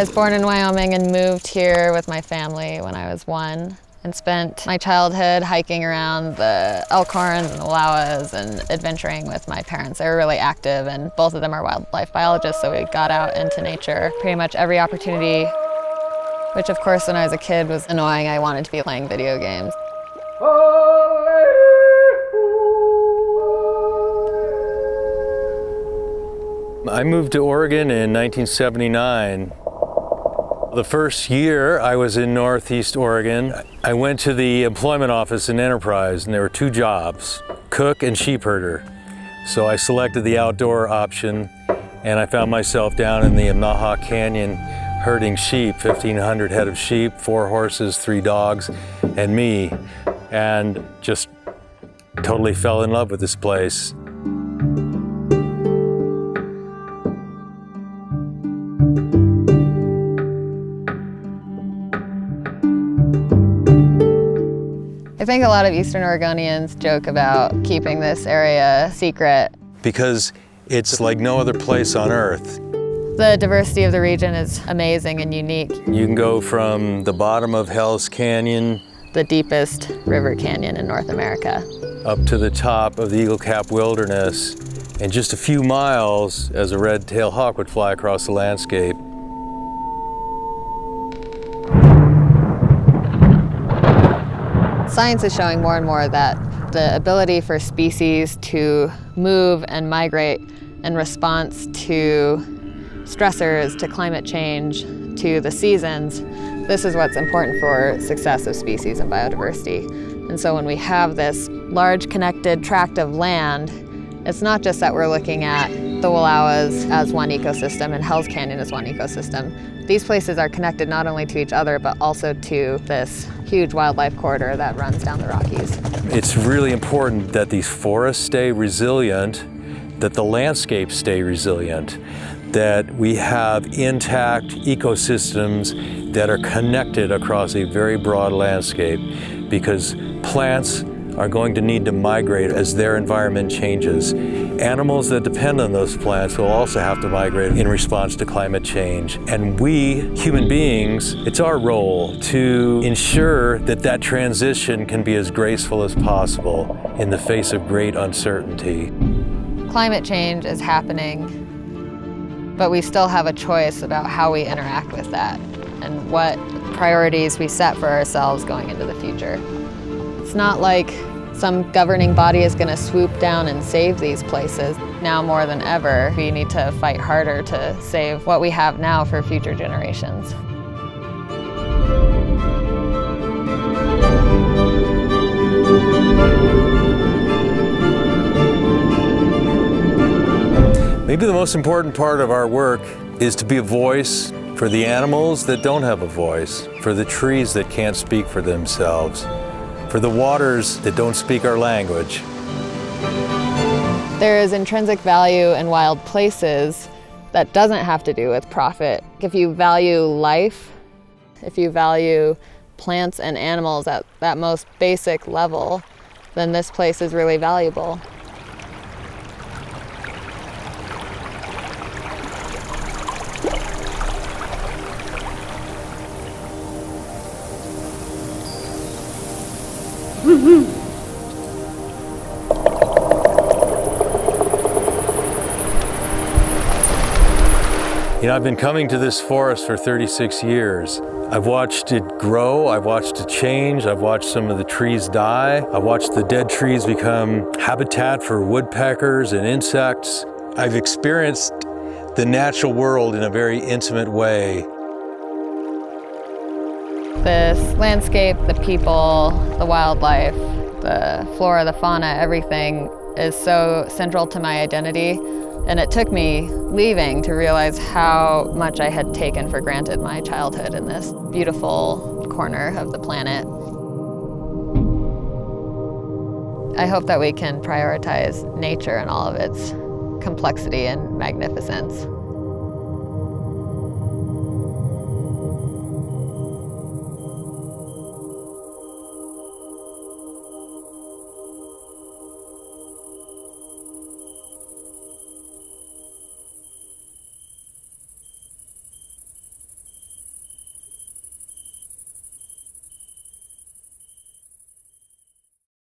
I was born in Wyoming and moved here with my family when I was 1 and spent my childhood hiking around the Elkhorns and the Wallowas and adventuring with my parents. They were really active and both of them are wildlife biologists, so we got out into nature pretty much every opportunity, which of course when I was a kid was annoying. I wanted to be playing video games. I moved to Oregon in 1979. The first year I was in Northeast Oregon, I went to the employment office in Enterprise, and there were 2 jobs, cook and sheep herder. So I selected the outdoor option, and I found myself down in the Imnaha Canyon herding sheep, 1,500 head of sheep, 4 horses, 3 dogs, and me, and just totally fell in love with this place. I think a lot of Eastern Oregonians joke about keeping this area secret. Because it's like no other place on earth. The diversity of the region is amazing and unique. You can go from the bottom of Hell's Canyon, the deepest river canyon in North America, up to the top of the Eagle Cap Wilderness, and just a few miles as a red-tailed hawk would fly across the landscape. Science is showing more and more that the ability for species to move and migrate in response to stressors, to climate change, to the seasons, this is what's important for success of species and biodiversity. And so when we have this large connected tract of land, it's not just that we're looking at the Wallowas as one ecosystem and Hell's Canyon as one ecosystem. These places are connected not only to each other, but also to this huge wildlife corridor that runs down the Rockies. It's really important that these forests stay resilient, that the landscapes stay resilient, that we have intact ecosystems that are connected across a very broad landscape, because plants are going to need to migrate as their environment changes. Animals that depend on those plants will also have to migrate in response to climate change. And we, human beings, it's our role to ensure that that transition can be as graceful as possible in the face of great uncertainty. Climate change is happening, but we still have a choice about how we interact with that and what priorities we set for ourselves going into the future. It's not like some governing body is going to swoop down and save these places. Now more than ever, we need to fight harder to save what we have now for future generations. Maybe the most important part of our work is to be a voice for the animals that don't have a voice, for the trees that can't speak for themselves, for the waters that don't speak our language. There is intrinsic value in wild places that doesn't have to do with profit. If you value life, if you value plants and animals at that most basic level, then this place is really valuable. You know, I've been coming to this forest for 36 years. I've watched it grow, I've watched it change, I've watched some of the trees die, I've watched the dead trees become habitat for woodpeckers and insects. I've experienced the natural world in a very intimate way. This landscape, the people, the wildlife, the flora, the fauna, everything is so central to my identity. And it took me leaving to realize how much I had taken for granted my childhood in this beautiful corner of the planet. I hope that we can prioritize nature and all of its complexity and magnificence.